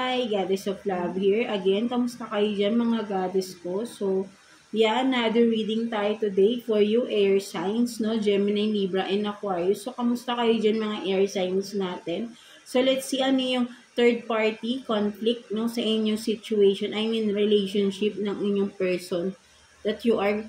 Hi, Goddess of Love here. Again, kamusta kayo dyan mga goddess ko? So, yeah, another reading tayo today for you air signs, no? Gemini, Libra, and Aquarius. So, kamusta kayo dyan mga air signs natin? So, let's see ano yung third party conflict, no? Sa inyong situation, I mean relationship ng inyong person that you are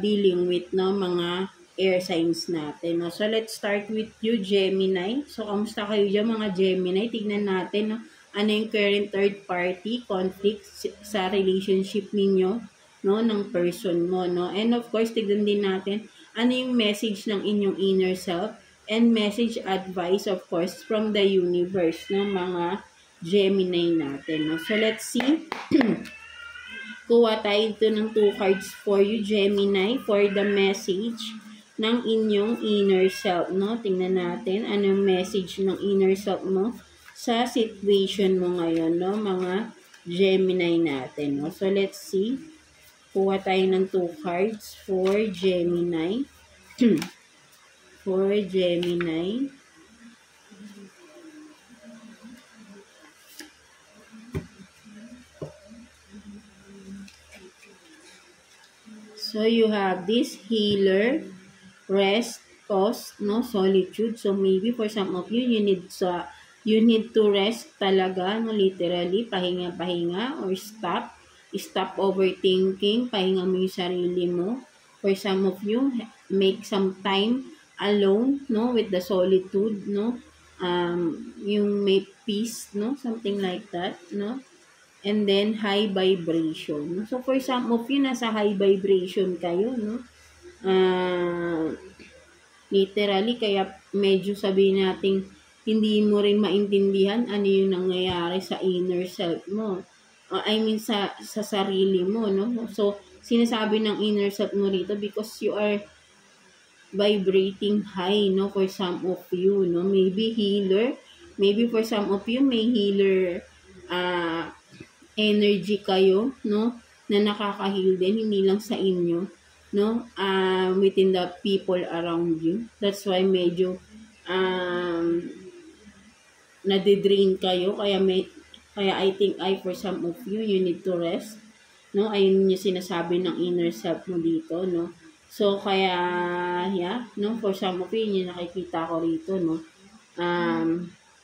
dealing with, no? Mga air signs natin, no? So, let's start with you, Gemini. So, kamusta kayo dyan mga Gemini? Tignan natin, no? Ano yung current third party conflict sa relationship ninyo, no, ng person mo, no? And of course, tignan din natin ano yung message ng inyong inner self and message advice, of course, from the universe, no, mga Gemini natin, no? So, let's see. Kuha tayo ito ng 2 cards for you, Gemini, for the message ng inyong inner self, no? Tingnan natin ano yung message ng inner self mo sa situation mo ngayon, no, mga Gemini natin, no? So, let's see. Kuha tayo ng 2 cards for Gemini. For Gemini. So, you have this healer, rest, cost, no, solitude. So, maybe for some of you, you need to rest talaga, no, literally, pahinga-pahinga or stop overthinking, pahinga mo yung sarili mo. For some of you, make some time alone, no, with the solitude, no, yung may peace, no, something like that, no, and then high vibration. So, for some of you, nasa high vibration kayo, no, literally, kaya medyo sabihin natin, hindi mo rin maintindihan ano yung nangyayari sa inner self mo. I mean, sa sarili mo, no? So, sinasabi ng inner self mo rito because you are vibrating high, no? For some of you, no? Maybe healer. Maybe for some of you, may healer energy kayo, no? Na nakaka-heal din, hindi lang sa inyo, no? Within the people around you. That's why medyo nadidrain kayo, kaya I think for some of you, you need to rest, no? Ayun yung sinasabi ng inner self mo dito, no? So, kaya, yeah, no? For some of you, yun yung nakikita ko rito, no?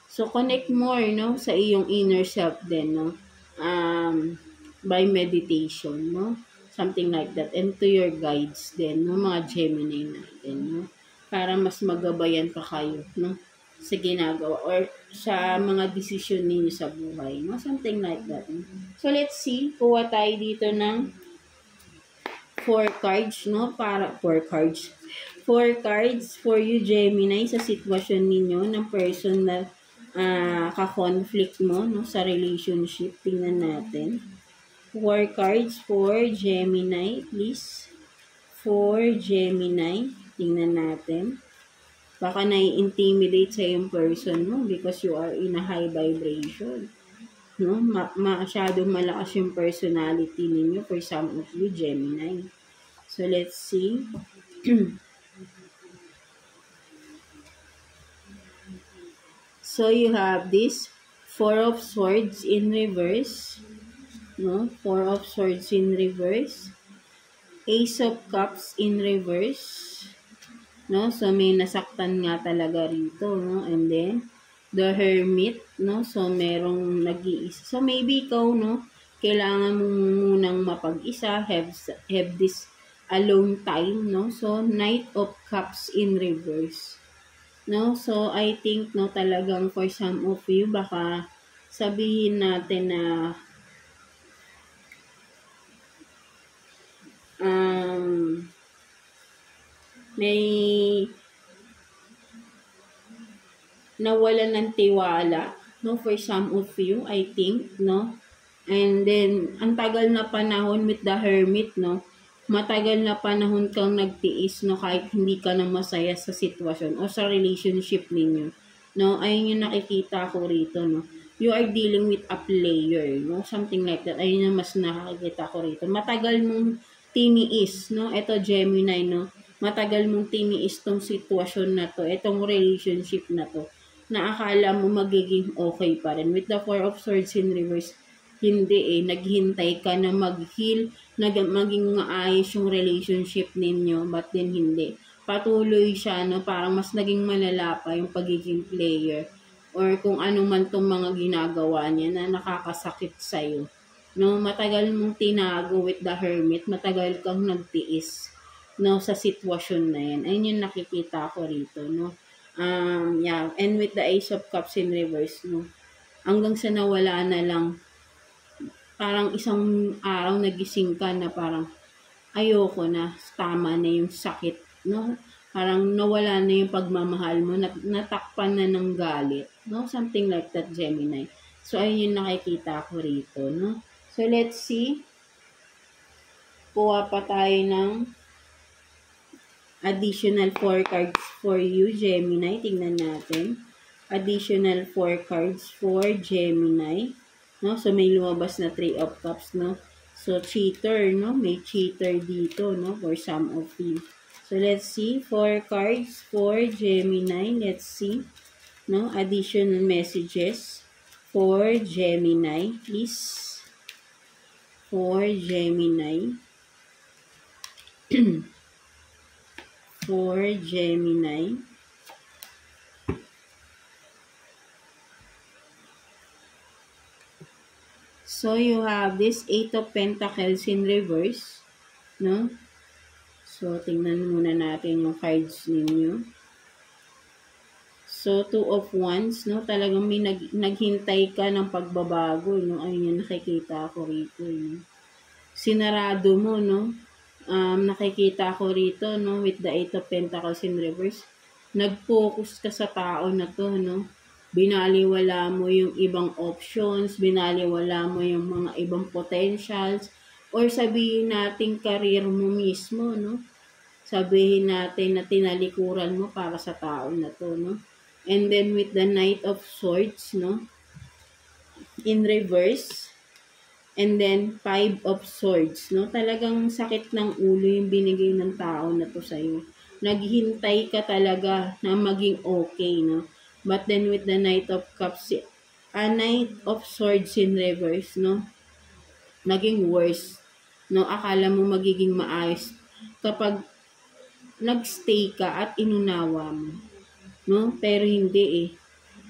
So, connect more, no? Sa iyong inner self din, no? By meditation, no? Something like that. And to your guides din, no? Mga Gemini natin, no? Para mas magabayan pa kayo, no? Sa ginagawa or sa mga desisyon ninyo sa buhay, no? Something like that. So, let's see. Kuha tayo dito ng 4 cards, no? 4 cards. 4 cards for you, Gemini, sa sitwasyon ninyo ng person na ka-conflict mo, no? Sa relationship. Tingnan natin. 4 cards for Gemini, please. For Gemini. Tingnan natin. Baka nai-intimidate sa yung person mo because you are in a high vibration. No? Masyadong malakas yung personality ninyo for some of you, Gemini. So, let's see. So, you have this 4 of Swords in reverse. No? 4 of Swords in reverse. Ace of Cups in reverse. No? So, may nasaktan nga talaga rito, no? And then, the Hermit, no? So, merong nag-iisa. So, maybe ikaw, no? Kailangan mo munang mapag-isa, have this alone time, no? So, Knight of Cups in reverse. No? So, I think, no, talagang for some of you, baka sabihin natin na may nawalan ng tiwala, no, for some of you, I think, no, and then, ang tagal na panahon with the Hermit, no, matagal na panahon kang nagtiis, no, kahit hindi ka na masaya sa sitwasyon o sa relationship ninyo, no, ayun yung nakikita ko rito, no, you are dealing with a player, no, something like that, ayun yung mas nakikita ko rito, matagal mong tiniis, no, eto Gemini, no, matagal mong tiniis tong sitwasyon na to, itong relationship na to. na akala mo magiging okay pa rin. With the Four of Swords in reverse, hindi naghintay ka na mag-heal, maging maayos yung relationship ninyo, but then hindi. Patuloy siya, no, parang mas naging malala pa yung pagiging player or kung ano man tong mga ginagawa niya na nakakasakit sa'yo. No, matagal mong tinago with the Hermit, matagal kang nagtiis, no, sa sitwasyon na yan. Ayun yung nakikita ko rito, no. Yeah, and with the Ace of Cups in reverse, no, hanggang sa nawala na lang, parang isang araw nagising ka na parang ayoko na, tama na yung sakit, no? Parang nawala na yung pagmamahal mo, natakpan na ng galit, no? Something like that, Gemini. So, ayun yung nakikita ko rito, no? So, let's see. Kuha pa tayo ng additional 4 cards for you, Gemini. Tingnan natin. Additional 4 cards for Gemini. No? So, may lumabas na 3 of Cups, no? So, cheater, no? May cheater dito, no? For some of you. So, let's see. 4 cards for Gemini. Let's see. No? Additional messages for Gemini. Please. For Gemini. For Gemini. So, you have this 8 of Pentacles in reverse, no? So, tingnan muna natin yung cards ninyo. So, 2 of Wands, no? Talagang may naghintay ka ng pagbabago, no? Ayun yung nakikita ko rito, no? Sinarado mo, no? Nakikita ko rito, no? With the 8 of Pentacles in reverse. Nag-focus ka sa tao na to, no? Binaliwala mo yung ibang options, binaliwala mo yung mga ibang potentials, or sabihin natin career mo mismo, no? Sabihin natin na tinalikuran mo para sa tao na to, no? And then with the Knight of Swords, no? In reverse, and then 5 of Swords, no? Talagang sakit ng ulo yung binigay ng tao na to sa'yo. Naghintay ka talaga na maging okay, no? But then with the Knight of Cups, Knight of Swords in reverse, no? Naging worse, no? Akala mo magiging maayos kapag nagstay ka at inunawa mo, no? Pero hindi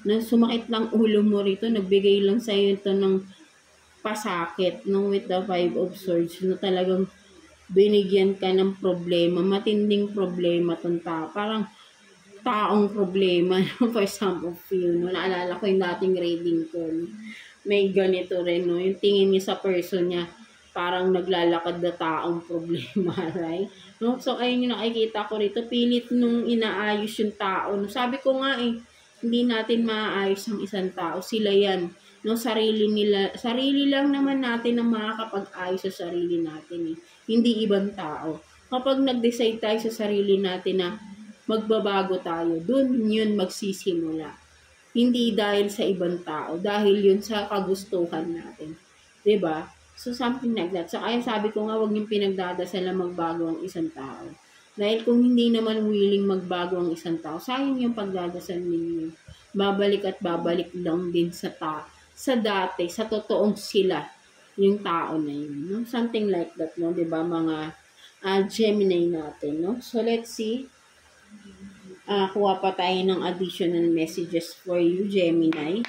No, sumakit lang ulo mo rito, nagbigay lang sa'yo ito ng pasakit, no? With the 5 of Swords, no? Talagang binigyan ka ng problema, matinding problema tong tao. Parang taong problema, no? For some of you, no? Naalala ko yung dating reading ko, no? May ganito rin, no? Yung tingin niya sa person niya, parang naglalakad na taong problema, right? No? So, ayun yung nakikita ko rito, pilit nung inaayos yung tao. No? Sabi ko nga hindi natin maaayos ang isang tao. Sila yan. No? Sarili lang naman natin ang makakapag-ayos sa sarili natin. Hindi ibang tao. Kapag nag-decide tayo sa sarili natin na magbabago tayo, dun yun magsisimula. Hindi dahil sa ibang tao, dahil yun sa kagustuhan natin. 'Di ba? So, something like that. So, kaya sabi ko nga, huwag niyong pinagdadasal na magbago ang isang tao. Dahil kung hindi naman willing magbago ang isang tao, sayang yung pagdadasal ninyo. Babalik at babalik lang din sa dati, sa totoong sila, yung tao na yun. No? Something like that, no? 'Di ba mga Gemini natin, no? So, let's see. Kuha pa tayo ng additional messages for you, Gemini.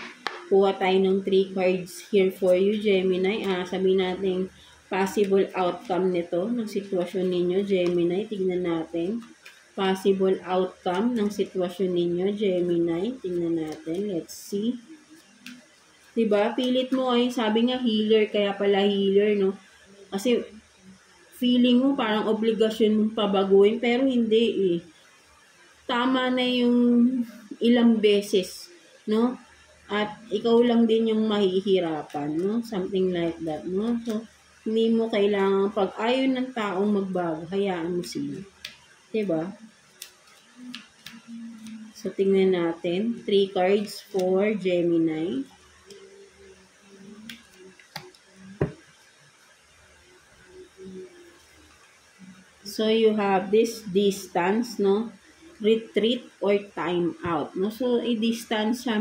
Kuha tayo ng 3 cards here for you, Gemini. Sabihin natin possible outcome nito, ng sitwasyon ninyo, Gemini. Tingnan natin. Possible outcome ng sitwasyon ninyo, Gemini. Tingnan natin. Let's see. Diba? Pilit mo sabi nga healer, kaya pala healer, no? Kasi feeling mo parang obligasyon mong pabaguhin, pero hindi Tama na yung ilang beses, no? At ikaw lang din yung mahihirapan, no? Something like that, no? So, hindi mo kailangan pag ayaw ng taong magbago, hayaan mo sila. Diba? So, tingnan natin. 3 cards for Gemini. So, you have this distance, no? retreat or time out, no? So, i-distansya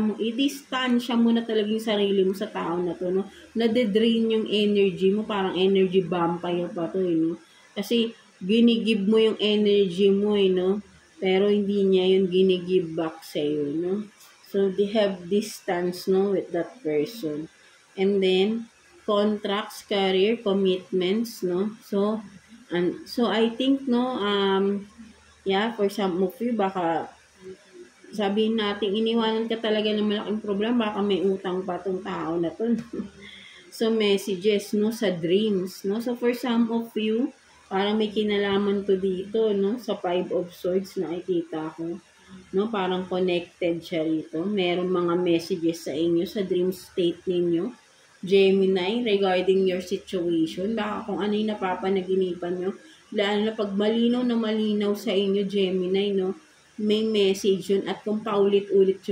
mo na talaga yung sarili mo sa tao na to, no? Nade-drain yung energy mo, parang energy vampire pa to, no? Kasi, ginigib mo yung energy mo, no? Pero, hindi niya yun ginigib back sa'yo, no? So, they have distance, no, with that person. And then, contracts, career, commitments, no? So, I think, no, yeah, for some of you, baka sabihin natin, iniwanan ka talaga ng malaking problema, baka may utang pa tong tao na to. So, messages, no, sa dreams, no? So, for some of you, parang may kinalaman to dito, no? Sa Five of Swords na nakikita ko, no? Parang connected siya rito. Merong mga messages sa inyo, sa dream state ninyo, Gemini, regarding your situation. Baka kung ano yung napapanaginipan nyo, lalo na pag malinaw na malinaw sa inyo, Gemini, no? May message yun. At kung paulit-ulit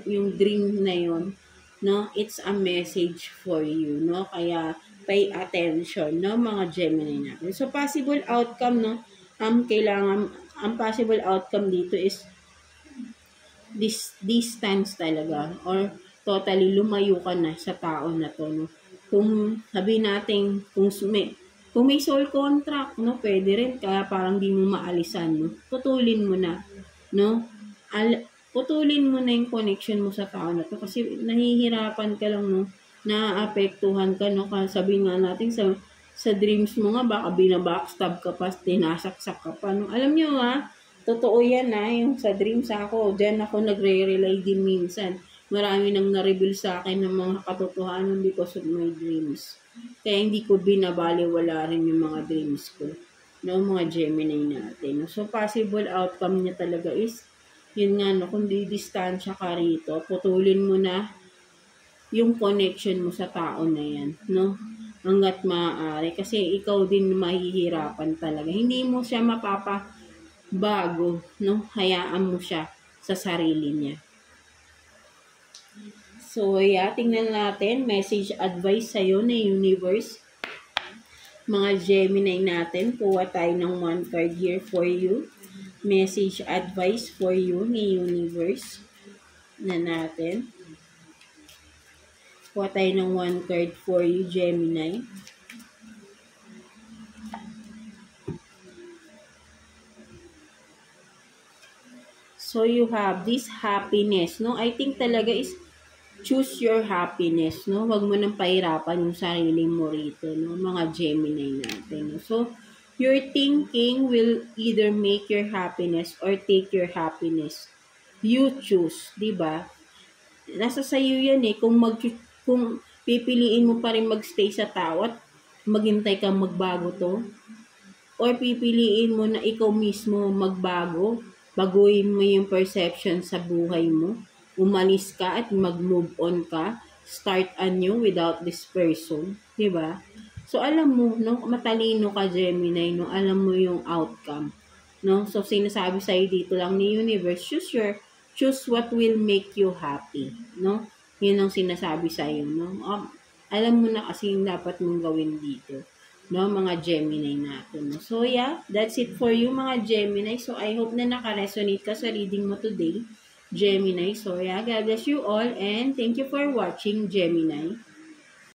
yung dream na yun, no? It's a message for you, no? Kaya, pay attention, no? Mga Gemini natin. So, possible outcome, no? Ang possible outcome dito is this distance talaga, or totally lumayo ka na sa tao na to, no? Kung sabihin natin, kung may soul contract, no, pwede rin, kaya parang di mo maalisan, no? Putulin mo na, no? Putulin mo na yung connection mo sa tao na to, kasi nahihirapan ka lang, no? Naapektuhan ka, no? Kasi sabihin nga natin, sa dreams mo nga, baka binabackstab ka pa, tinasaksak ka pa, no? Alam nyo, totoo yan, yung sa dreams ako, dyan ako nagre-rely din minsan. Marami nang na-reveal sa akin ng mga katotohanan because of my dreams. Kaya hindi ko binabaliwala rin yung mga dreams ko. No, mga Gemini natin. So, possible outcome niya talaga is, yun nga, no, kung di-distansya ka rito, putulin mo na yung connection mo sa tao na yan, no? Hanggat maaari. Kasi ikaw din mahihirapan talaga. Hindi mo siya mapapabago, no? Hayaan mo siya sa sarili niya. So, yeah, tingnan natin. Message advice sa'yo na universe. Mga Gemini natin, kuha tayo ng one card here for you. Message advice for you ni universe na natin. Kuha tayo ng one card for you, Gemini. So, you have this happiness, no? I think talaga is choose your happiness, no? Huwag mo nang pahirapan yung sarili mo rito, no? Mga Gemini natin, no? So, your thinking will either make your happiness or take your happiness. You choose, di ba? Nasa sayo yan kung pipiliin mo pa rin magstay sa tao at maghintay kang magbago to, or pipiliin mo na ikaw mismo magbago, baguhin mo yung perception sa buhay mo, umalis ka at mag-move on ka, start anew without this person, di ba? So, alam mo, no, matalino ka, Gemini, no, alam mo yung outcome, no? So, sinasabi sa'yo dito lang ni universe, choose what will make you happy, no? Yun ang sinasabi sa'yo, no? Alam mo na kasi yung dapat mong gawin dito, no, mga Gemini natin, no? So, yeah, that's it for you, mga Gemini. So, I hope na naka-resonate ka sa reading mo today, Gemini. So, yeah, God bless you all and thank you for watching, Gemini.